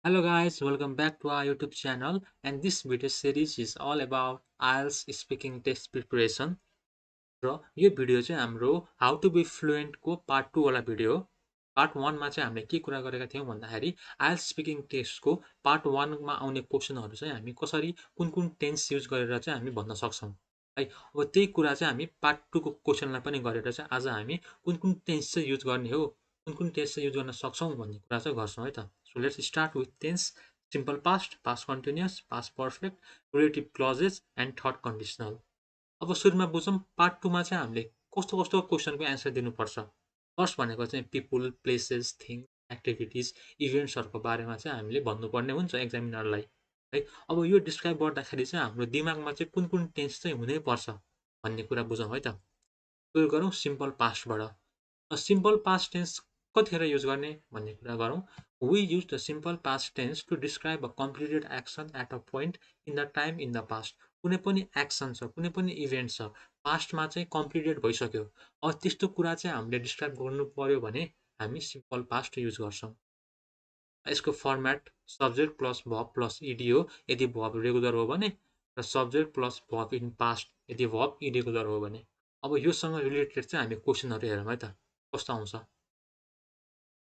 Hello guys, welcome back to our YouTube channel, and this video series is all about IELTS speaking test preparation. र यो video चाहिँ हाम्रो how to be fluent को part 2 वाला video हो। Part 1 मा चाहिँ हामीले के कुरा गरेका थियौं भन्दाखेरि IELTS स्पिकिङ टेस्ट को पार्ट 1 मा आउने क्वेशनहरु चाहिँ हामी कसरी कुन टेन्स युज गरेर चाहिँ हामी भन्न सक्छौं है। अब त्यही कुरा चाहिँ हामी पार्ट 2 को क्वेशनलाई पनि गरेर चाहिँ आज हामी कुन टेन्स चाहिँ युज गर्ने हो, कुन टेन्स चाहिँ युज गर्न सक्छौं भन्ने कुरा चाहिँ गर्छौं है त। So let's start with tense, simple past, past continuous, past perfect, relative clauses and third conditional. अब सुरुमा बुझौँ पार्ट 2 मा चाहिँ हामीले कस्तो कस्तो क्वेशनको एन्सर दिनुपर्छ। फर्स्ट भनेको चाहिँ पिपल, प्लेसेस, थिङ्स, एक्टिभिटिज, इभेन्ट्सहरुको बारेमा चाहिँ हामीले भन्नुपर्ने हुन्छ एक्जामिनरलाई है। अब यो डिस्क्राइब गर्दाखेरि चाहिँ हाम्रो दिमागमा चाहिँ कुन टेन्स चाहिँ हुनै पर्छ भन्ने कुरा बुझौँ है त। सुरु गरौँ सिम्पल पास्टबाट। सिम्पल पास्ट टेन्स कतिखेर युज गर्ने भन्ने कुरा गरौँ। We use the simple past tense to describe a completed action at a point in the time in the past. कुनै पनि एक्सन छ, कुनै पनि इभेन्ट छ, पास्टमा चाहिँ कम्प्लिटेड भइसक्यो। अब त्यस्तो कुरा चाहिँ हामीले डिस्क्राइब गर्नु पर्यो भने हामी सिम्पल पास्ट युज गर्छौँ। यसको format subject plus verb plus ED हो यदि भर्ब रेगुलर हो भने, र subject plus verb in past यदि भर्ब इरेगुलर हो भने। अब योसँग रिलेटेड चाहिँ हामी क्वेशनहरु हेरौँ है त, कस्तो आउँछ।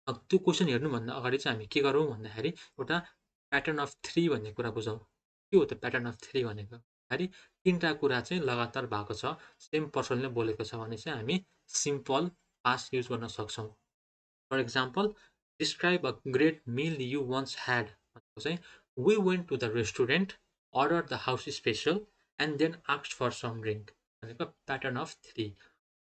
त्यो क्वेशन हेर्नुभन्दा अगाडि चाहिँ हामी के गरौँ भन्दाखेरि एउटा प्याटर्न अफ 3 भन्ने कुरा बुझौँ। के हो त प्याटर्न अफ 3 भनेको? भन्दाखेरि तीनटा कुरा चाहिँ लगातार भएको छ, सेम पर्सनले बोलेको छ भने चाहिँ हामी सिम्पल पास्ट युज गर्न सक्छौँ। For example, describe a great meal you once had भनेको चाहिँ we went to the restaurant, order the house special and then asked for some drink भनेको pattern of 3।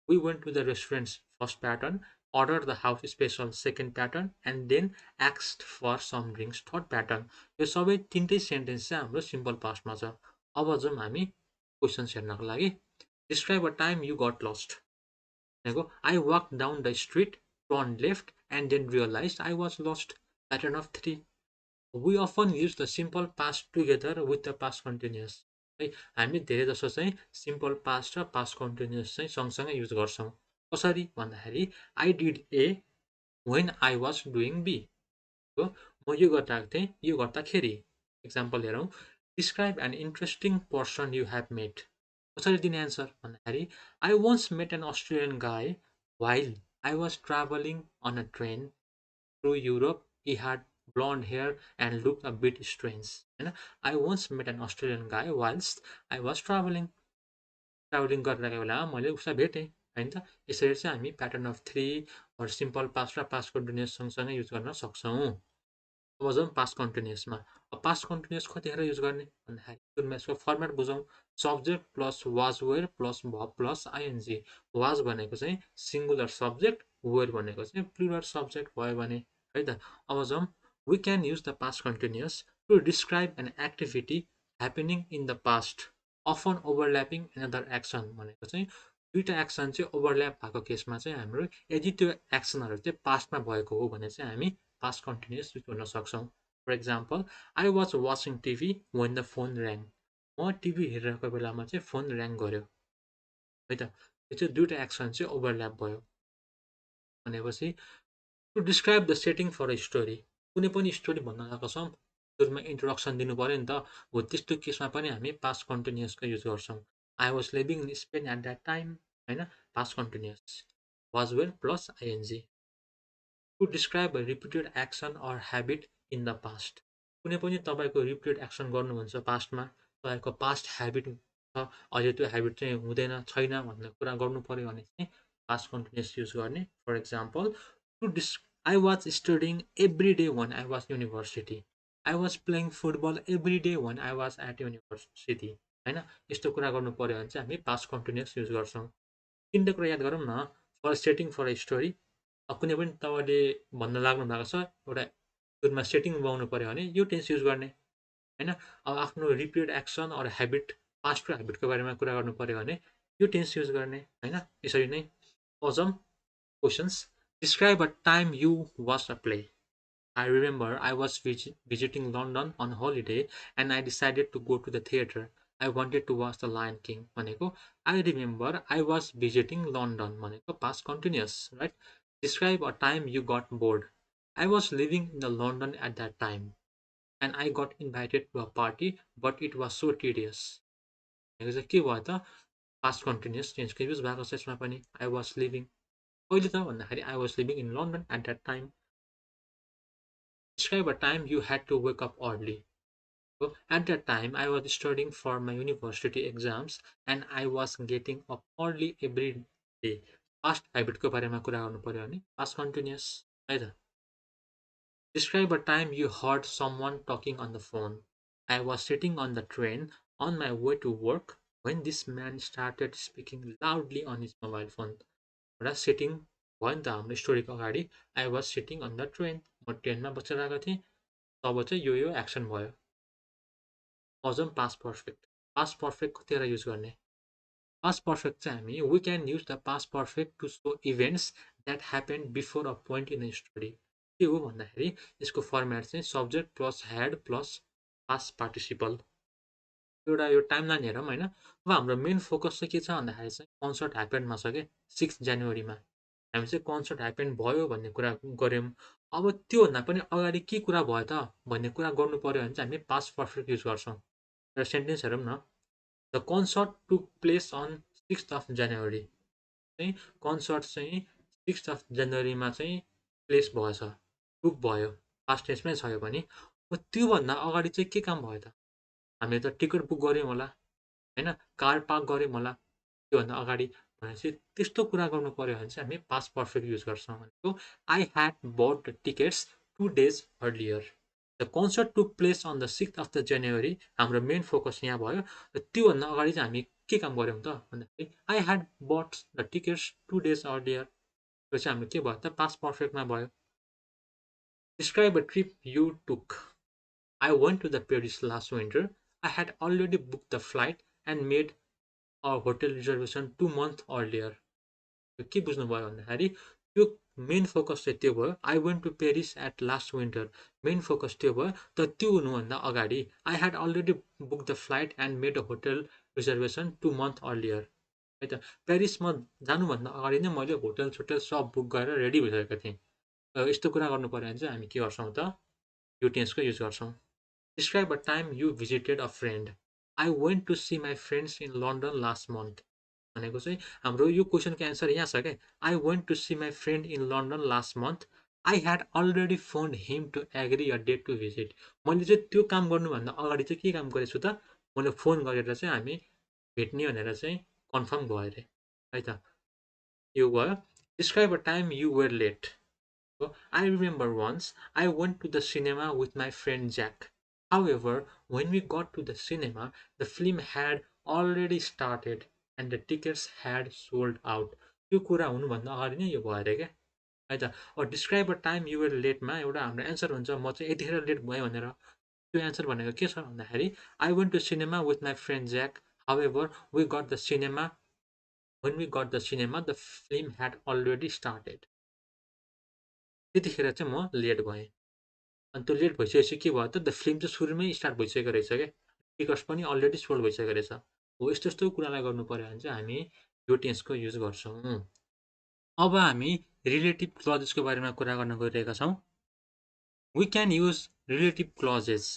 We went to the restaurant's first pattern, ordered the house special second pattern, and then asked for some drinks third pattern. यो सबै तीनटै sentence चाहिँ हाम्रो simple पास्टमा छ। अब जाउँ हामी questions हेर्नको लागि। Describe a time you got lost. भनेको I walked down the street, turned left, and then realized I was lost. Pattern of 3. We often use the simple past together with the past continuous. है हामी धेरै जसो चाहिँ simple past र past continuous चाहिँ सँगसँगै use गर्छौँ। कसरी भन्दाखेरि I did a when I was doing B हो, म यो गर्दा थिएँ यो गर्दाखेरि। एक्जाम्पल हेरौँ, describe an interesting person you have met. कसरी दिने एन्सर भन्दाखेरि I once met an Australian guy while I was travelling on a train through Europe, he had blonde hair and looked a bit strange. होइन, I once met an Australian guy whilst I was traveling. Travelling गरिरहेको बेलामा मैले उसलाई भेटेँ होइन त। यसरी चाहिँ हामी प्याटर्न अफ 3 सिम्पल पास्ट र पास्ट कन्टिन्युअस सँगसँगै युज गर्न सक्छौँ। अब जाउँ पास्ट कन्टिन्युअसमा। अब पास्ट कन्टिन्युअस कतिखेर युज गर्ने भन्दाखेरि सुरुमा यसको फर्मेट बुझौँ। Subject plus was were plus verb plus ING. Was भनेको चाहिँ सिङ्गुलर सब्जेक्ट, वेयर भनेको चाहिँ प्लुरल सब्जेक्ट भयो भने है त। अब जाउँ, we can use the past continuous to describe an activity happening in the past often overlapping another action भनेको चाहिँ दुईवटा एक्सन चाहिँ ओभरल्याप भएको केसमा चाहिँ हाम्रो यदि त्यो एक्सनहरू चाहिँ पास्टमा भएको हो भने चाहिँ हामी पास्ट कन्टिन्युअस युज गर्न सक्छौँ। For example, I was watching TV when the phone rang. म टिभी हेरिरहेको बेलामा चाहिँ फोन ऱ्याङ गर्यो है त। यो चाहिँ दुईवटा एक्सन चाहिँ ओभरल्याप भयो। भनेपछि to describe the setting for a story, कुनै पनि स्टोरी भन्न गएको छौँ, सुरुमा इन्ट्रोडक्सन दिनु पऱ्यो नि त। हो त्यस्तो केसमा पनि हामी पास्ट कन्टिन्युअसको युज गर्छौँ। I was living in Spain at that time होइन, past continuous was were plus ING. To describe a repeated action or habit in the past, कुनै पनि तपाईँको रिपिटेड एक्सन गर्नुहुन्छ पास्टमा, तपाईँको पास्ट ह्याबिट छ, अहिले त्यो ह्याबिट चाहिँ हुँदैन छैन भन्ने कुरा गर्नु पऱ्यो भने चाहिँ पास्ट कन्टिन्युअस युज गर्ने। For example, to dis I was studying every day when I was university, I was playing football every day when I was at university होइन। यस्तो कुरा गर्नु पऱ्यो भने चाहिँ हामी पास्ट कन्टिन्युअस युज गर्छौँ। तिनवटा कुरा याद गरौँ न। For setting for a story, कुनै पनि तपाईँले भन्न लाग्नु भएको छ, एउटा सुरुमा सेटिङ बनाउनु पऱ्यो भने यो टेन्स युज गर्ने होइन। अब आफ्नो repeated action or habit, past र ह्याबिटको बारेमा कुरा गर्नु पऱ्यो भने यो टेन्स युज गर्ने होइन। यसरी नै अजम questions, describe a time you watch a play. I remember I was visiting London on holiday and I decided to go to the theater. I wanted to watch The Lion King भनेको I remember I was visiting London भनेको past continuous, right? Describe a time you got bored. I was living in the London at that time. and I got invited to a party, but it was so tedious. भनेको चाहिँ के भयो त past continuous टेन्सको use भएको छ यसमा पनि I was living कहिले त भन्दाखेरि I was living in London at that time describe a time you had to wake up early at that time I was studying for my university exams and I was getting up early every day past habit को बारेमा कुरा गर्नु पर्यो भने past continuous है त describe a time you heard someone talking on the phone I was sitting on the train on my way to work when this man started speaking loudly on his mobile phone र sitting भयो नि त हाम्रो स्टोरीको अगाडि I was sitting on the train म ट्रेनमा बसेर आएको थिएँ तब चाहिँ यो एक्सन भयो अझ पास्ट पर्फेक्ट कतिवटा युज गर्ने पास्ट पर्फेक्ट चाहिँ हामी we can use the past perfect to show events that happen before a point in a story के हो भन्दाखेरि यसको फर्मेट चाहिँ subject plus had plus past participle एउटा यो टाइमलाइन हेरौँ होइन अब हाम्रो मेन फोकस चाहिँ के छ भन्दाखेरि चाहिँ कन्सर्ट ह्यापेन्डमा छ कि 6 जनवरीमा हामी चाहिँ कन्सर्ट ह्यापेन्ड भयो भन्ने कुरा गऱ्यौँ अब त्योभन्दा पनि अगाडि के कुरा भयो त भन्ने कुरा गर्नु पऱ्यो भने चाहिँ हामी पास्ट पर्फेक्ट युज गर्छौँ र सेन्टेन्स हेरौँ न the concert took place on 6th of January चाहिँ कन्सर्ट चाहिँ 6th अफ जनवरीमा चाहिँ प्लेस भएछ टुक भयो पास्ट टेन्समै छ यो पनि त्योभन्दा अगाडि चाहिँ के काम भयो त हामीले त टिकट बुक गऱ्यौँ होला होइन कार पार्क गऱ्यौँ होला त्योभन्दा अगाडि भनेपछि त्यस्तो कुरा गर्नु पऱ्यो भने चाहिँ हामी पास्ट पर्फेक्ट युज गर्छौँ भनेको I had bought the tickets 2 days earlier the concert took place on the 6th of the January हाम्रो मेन फोकस यहाँ भयो र त्योभन्दा अगाडि चाहिँ हामी के काम गऱ्यौँ त भन्दाखेरि I had bought the tickets 2 days earlier त्यो चाहिँ हाम्रो के भयो त पास्ट पर्फेक्टमा भयो describe a trip you took I went to the Paris last winter. I had already booked the flight and made a hotel reservation 2 months earlier. के बुझ्नुभयो भन्दाखेरि त्यो मेन फोकस चाहिँ त्यो भयो I went to Paris at last winter main focus त्यो भयो तर त्यो हुनुभन्दा अगाडि I had already book the flight and made a hotel reservation 2 months earlier है त पेरिसमा जानुभन्दा अगाडि नै मैले होटल सोटल सब बुक गरेर रेडी भइसकेको थिएँ यस्तो कुरा गर्नु पऱ्यो भने चाहिँ हामी के गर्छौँ त यो टेन्सको युज गर्छौँ Describe a time you visited a friend. I went to see my friends in London last month. भनेको चाहिँ हाम्रो यो क्वेसनको एन्सर यहाँ छ क्या I went to see my friend in London last month I had already phone him to agree a date to visit मैले चाहिँ त्यो काम गर्नुभन्दा अगाडि चाहिँ के काम गरेको छु त मैले फोन गरेर चाहिँ हामी भेट्ने भनेर चाहिँ कन्फर्म भयो अरे है त यो भयो describe a time you were late I remember once I went to the cinema with my friend Jack. However, when we got to the cinema, the film had already started and the tickets had sold out. त्यो कुरा हुनुभन्दा अगाडि नै यो भयो अरे क्या है त अब डिस्क्राइब अ टाइम युवर लेटमा एउटा हाम्रो एन्सर हुन्छ म चाहिँ यतिखेर लेट भएँ भनेर त्यो एन्सर भनेको के छ भन्दाखेरि I went to cinema with my friend Jack however we got the cinema when we got the cinema the film had already started त्यतिखेर चाहिँ म लेट भएँ अनि त्यो लेट भइसकेपछि के भयो त द फिल्म चाहिँ सुरुमै स्टार्ट भइसकेको रहेछ क्या टिकट्स पनि अलरेडी सोल्ड भइसकेको रहेछ हो यस्तो यस्तो कुरालाई गर्नु पऱ्यो भने चाहिँ हामी यो टेन्सको युज गर्छौँ अब हामी रिलेटिभ क्लजेसको बारेमा कुरा गर्न गइरहेका छौँ we can use relative clauses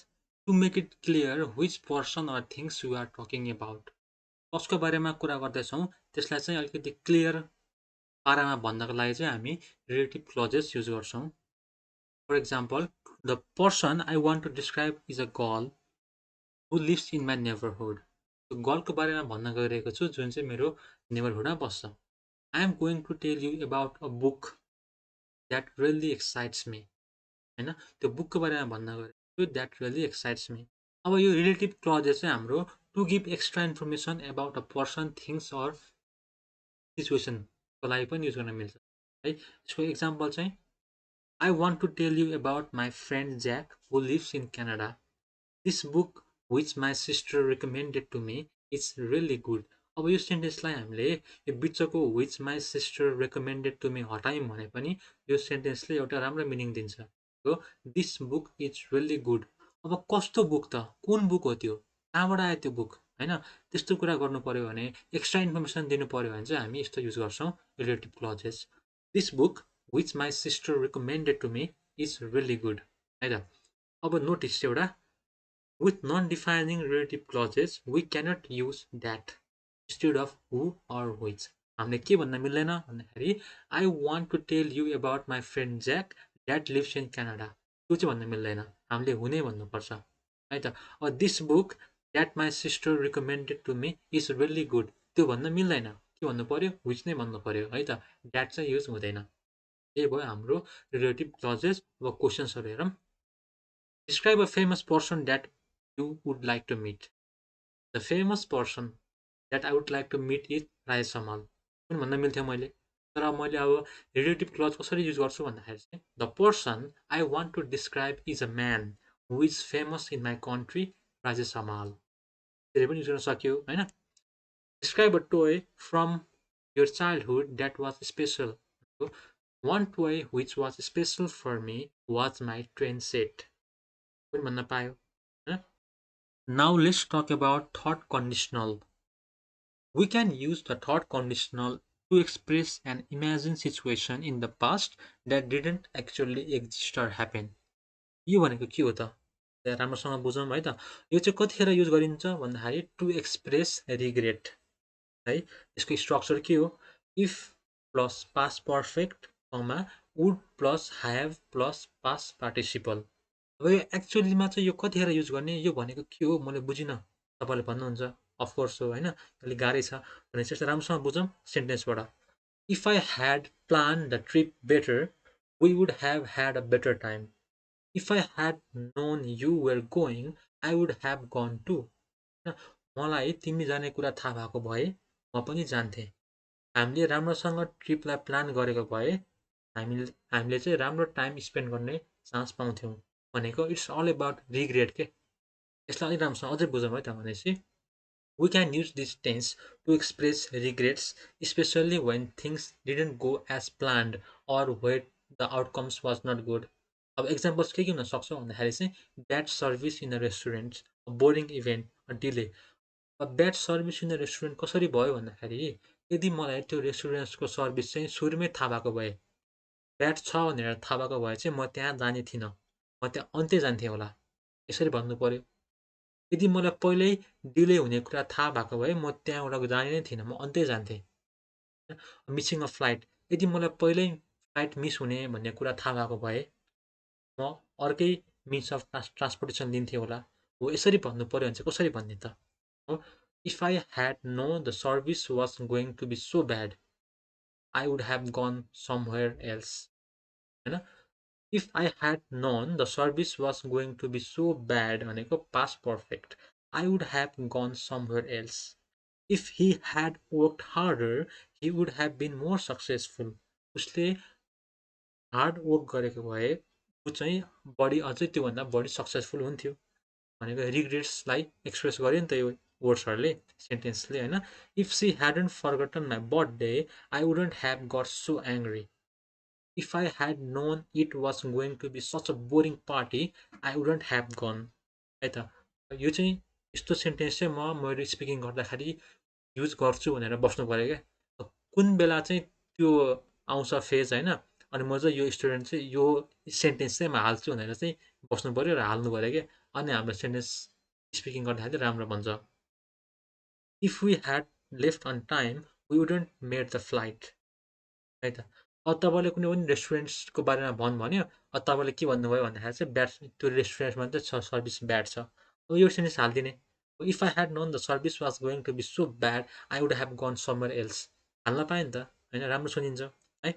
to make it clear which person or things you are talking about कसको बारेमा कुरा गर्दैछौँ त्यसलाई चाहिँ अलिकति क्लियर पारामा भन्नको लागि चाहिँ हामी रिलेटिभ क्लजेस युज गर्छौँ For example, the person I want to describe is a girl who lives in my neighborhood. त्यो गर्लको बारेमा भन्न गइरहेको छु जुन चाहिँ मेरो नेबरहुडमा बस्छ I am going to tell you about a book that really excites me. हैन त्यो बुकको बारेमा भन्न गइरहेको छु that really excites me. अब यो रिलेटिभ क्लजेस चाहिँ हाम्रो to give extra information about a person things or सिचुएसनको लागि पनि युज गर्न मिल्छ है यसको इक्जाम्पल चाहिँ I want to tell you about my friend Jack who lives in Canada. This book which my sister recommended to me is really good. अब यो सेन्टेन्सलाई हामीले यो बिचको which my sister recommended to me हटायौँ भने पनि यो सेन्टेन्सले एउटा राम्रो मिनिङ दिन्छ हो this book is really good अब कस्तो बुक त कुन बुक हो त्यो कहाँबाट आयो त्यो बुक होइन त्यस्तो कुरा गर्नु पऱ्यो भने एक्स्ट्रा इन्फर्मेसन दिनु पऱ्यो भने चाहिँ हामी यस्तो युज गर्छौँ relative clauses this book which my sister recommended to me is really good है त अब नोटिस एउटा with non-defining relative clauses we cannot use that instead of who or which हामीले के भन्न मिल्दैन भन्दाखेरि I want to tell you about my friend Jack that lives in Canada त्यो चाहिँ भन्न मिल्दैन हामीले हुने भन्नुपर्छ है त अब this book that my sister recommended to me is really good त्यो भन्न मिल्दैन के भन्नु पर्यो which नै भन्नु पर्यो है त that चाहिँ युज हुँदैन यही भयो हाम्रो रिलेटिभ क्लजेस अब क्वेसन्सहरू हेरौँ Describe a famous person that you would like to meet. The famous person that I would like to meet is Rajesh समाल पनि भन्न मिल्थ्यो मैले तर मैले अब रिलेटिभ क्लज कसरी युज गर्छु भन्दाखेरि चाहिँ the person I want to describe is a man who is famous in my country Rajesh Hamal त्यसले पनि युज गर्न सक्यो होइन describe a toy from your childhood that was special. One toy which was special for me was my train set. पनि भन्न पायो होइन Now let's talk about thought conditional. We can use the thought conditional to express an imagined situation in the past that didn't actually exist or happen. यो भनेको के हो त राम्रोसँग बुझौँ है त यो चाहिँ कतिखेर युज गरिन्छ भन्दाखेरि टु एक्सप्रेस रिग्रेट है यसको स्ट्रक्चर के हो if plus past perfect comma would plus have plus past participle अब यो एक्चुअलीमा चाहिँ यो कतिखेर युज गर्ने यो भनेको के हो मैले बुझिनँ तपाईँले भन्नुहुन्छ अफकोर्स हो होइन अलिक गाह्रै छ भने चाहिँ राम्रोसँग बुझौँ सेन्टेन्सबाट if I had plan the trip better we would have had a better time if I had known you were going I would have gone to होइन मलाई तिमी जाने कुरा थाहा भएको भए म पनि जान्थेँ हामीले राम्रोसँग ट्रिपलाई प्लान गरेको भए हामीले चाहिँ राम्रो टाइम स्पेन्ड गर्ने चान्स पाउँथ्यौँ भनेको इट्स अल अबाउट रिग्रेट के यसलाई अलिक राम्रोसँग अझै बुझौँ है त भनेपछि we can use this tense to express regrets especially when things didn't go as planned or when the outcomes was not good अब एक्जाम्पल्स के हुन सक्छ भन्दाखेरि चाहिँ bad service in a restaurant boring event delay अब bad service in a restaurant कसरी भयो भन्दाखेरि यदि मलाई त्यो रेस्टुरेन्ट्सको सर्भिस चाहिँ सुरुमै थाहा भएको भए ब्याड छ भनेर थाहा भएको भए चाहिँ म त्यहाँ जाने थिइनँ म त्यहाँ अन्त्य जान्थेँ होला यसरी भन्नु पर्यो यदि मलाई पहिल्यै डिले हुने कुरा थाहा भएको भए म त्यहाँबाट जाने नै थिइनँ म अन्त्य जान्थेँ मिसिङ अ फ्लाइट यदि मलाई पहिल्यै फ्लाइट मिस हुने भन्ने कुरा थाहा भएको भए म अर्कै मिन्स अफ ट्रान्सपोर्टेसन लिन्थेँ होला हो यसरी भन्नु पर्यो भने चाहिँ कसरी भन्ने त हो if I had known the service was going to be so bad I would have gone somewhere else होइन If I had known the service was going to be so bad भनेको past perfect, I would have gone somewhere else. If he had worked harder, he would have been more successful. उसले hard work गरेको भए ऊ चाहिँ बढी अझै त्योभन्दा बढी सक्सेसफुल हुन्थ्यो भनेको रिग्रेट्सलाई एक्सप्रेस गर्यो नि त यो वर्ड्सहरूले सेन्टेन्सले होइन if she hadn't forgotten my birthday I wouldn't have got so angry If I had known it was going to be such a boring party, I wouldn't have gone. है त यो चाहिँ यस्तो सेन्टेन्स चाहिँ मैले स्पिकिङ गर्दाखेरि use गर्छु भनेर बस्नु पऱ्यो क्या कुन बेला चाहिँ त्यो आउँछ फेज होइन अनि म चाहिँ यो स्टुडेन्ट चाहिँ यो सेन्टेन्स चाहिँ म हाल्छु भनेर चाहिँ बस्नु पऱ्यो र हाल्नु पऱ्यो क्या अनि हाम्रो सेन्टेन्स स्पिकिङ गर्दाखेरि चाहिँ राम्रो बन्छ if we had left on time we wouldn't made the flight है त अब तपाईँले कुनै पनि रेस्टुरेन्ट्सको बारेमा भन्यो अब तपाईँले के भन्नुभयो भन्दाखेरि चाहिँ ब्याड त्यो रेस्टुरेन्टमा चाहिँ छ सर्भिस ब्याड छ अब यो सेन्टेन्स हालिदिने if I had known the service was going to be so bad I would have gone somewhere else हाल्न पाएँ नि त होइन राम्रो सुनिन्छ है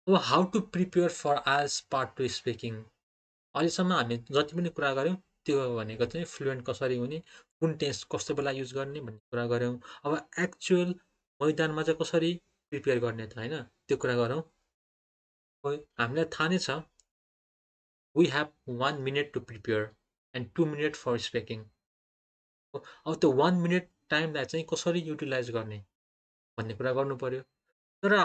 अब how to prepare for IELTS part two speaking अहिलेसम्म हामी जति पनि कुरा गऱ्यौँ त्यो भनेको चाहिँ फ्लुएन्ट कसरी हुने कुन टेन्स कस्तो बेला युज गर्ने भन्ने कुरा गऱ्यौँ अब एक्चुअल मैदानमा चाहिँ कसरी प्रिपेयर गर्ने त होइन त्यो कुरा गरौँ हामीलाई थाहा नै छ we have 1 minute to prepare and 2 minute for speaking अब त्यो 1 मिनट टाइमलाई चाहिँ कसरी युटिलाइज गर्ने भन्ने कुरा गर्नु पऱ्यो तर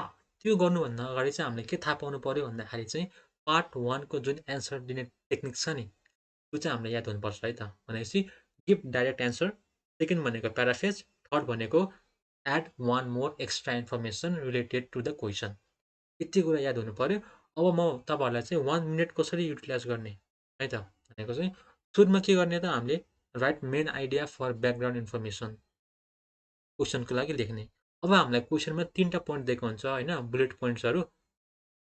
त्यो गर्नुभन्दा अगाडि चाहिँ हामीले के थाहा पाउनु पऱ्यो भन्दाखेरि चाहिँ पार्ट 1को जुन एन्सर दिने टेक्निक छ नि त्यो चाहिँ हामीलाई याद हुनुपर्छ है त भनेपछि गिभ डाइरेक्ट एन्सर सेकेन्ड भनेको प्याराफ्रेज थर्ड भनेको add one more extra information related to the question यति कुरा याद हुनु पऱ्यो अब म तपाईँहरूलाई चाहिँ 1 मिनट कसरी युटिलाइज गर्ने है त। भनेको चाहिँ सुरुमा के गर्ने त हामीले write main idea for background information क्वेसनको लागि लेख्ने। अब हामीलाई क्वेसनमा 3टा पोइन्ट दिएको हुन्छ होइन, बुलेट पोइन्ट्सहरू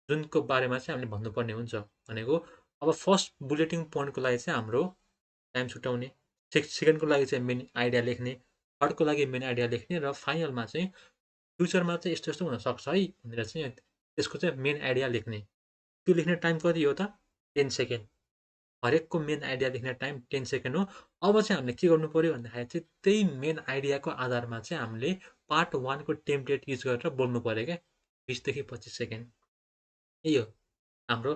जुनको बारेमा चाहिँ हामीले भन्नुपर्ने हुन्छ भनेको। अब फर्स्ट बुलेटिङ पोइन्टको लागि चाहिँ हाम्रो टाइम छुट्याउने, सेकेन्डको लागि चाहिँ मेन आइडिया लेख्ने, थर्डको लागि मेन आइडिया लेख्ने र फाइनलमा चाहिँ फ्युचरमा चाहिँ यस्तो यस्तो हुनसक्छ है भनेर चाहिँ त्यसको चाहिँ मेन आइडिया लेख्ने। त्यो लेख्ने टाइम कति हो त? 10 सेकेन्ड। हरेकको मेन आइडिया लेख्ने टाइम 10 सेकेन्ड हो। अब चाहिँ हामीले के गर्नु पऱ्यो भन्दाखेरि चाहिँ त्यही मेन आइडियाको आधारमा चाहिँ हामीले पार्ट 1 को टेम्प्लेट युज गरेर बोल्नु पऱ्यो क्या, 20 देखि 25 सेकेन्ड। यही हो हाम्रो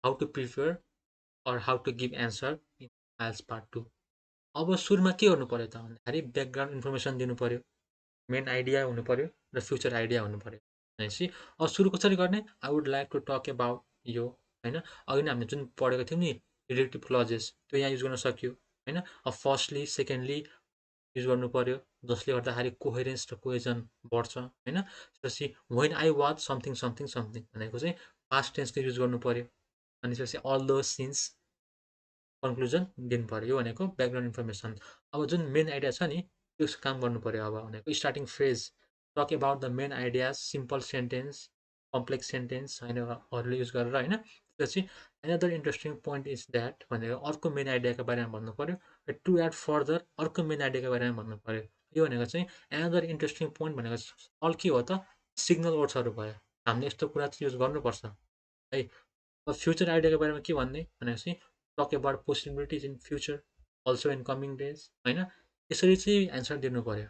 how to prepare or how to give answer in IELTS part 2। अब सुरुमा के गर्नु पऱ्यो त भन्दाखेरि ब्याकग्राउन्ड इन्फर्मेसन दिनु पऱ्यो, मेन आइडिया हुनु पऱ्यो र फ्युचर आइडिया हुनु पऱ्यो भनेपछि अब सुरु कसरी गर्ने? I would like to talk about यो होइन। अघि नै हामीले जुन पढेको थियौँ नि रिलेटिभ क्लजेस, त्यो यहाँ युज गर्न सक्यो होइन। अब फर्स्टली सेकेन्डली युज गर्नु पऱ्यो जसले गर्दाखेरि कोहेरेन्स र कोहेजन बढ्छ होइन। त्यसपछि when I watch something something something भनेको चाहिँ पास्ट टेन्सको युज गर्नु पऱ्यो। अनि त्यसपछि अल द सिन्स कन्क्लुजन दिनु पऱ्यो। यो भनेको ब्याकग्राउन्ड इन्फर्मेसन। अब जुन मेन आइडिया छ नि त्यो काम गर्नु पऱ्यो। अब भनेको starting phrase talk about the main ideas, simple sentence, complex sentence होइन अरूले युज गरेर होइन। त्यसपछि another interesting point is that भनेको अर्को मेन आइडियाको बारेमा भन्नु पऱ्यो र टु एड फर्दर अर्को मेन आइडियाको बारेमा भन्नु पऱ्यो। यो भनेको चाहिँ एनदर इन्ट्रेस्टिङ पोइन्ट भनेको अल के हो त? सिग्नल वर्ड्सहरू भयो। हामीले यस्तो कुरा चाहिँ युज गर्नुपर्छ है। अब फ्युचर आइडियाको बारेमा के भन्ने भनेपछि talk about possibilities in future also in coming days होइन। यसरी चाहिँ एन्सर दिनु पऱ्यो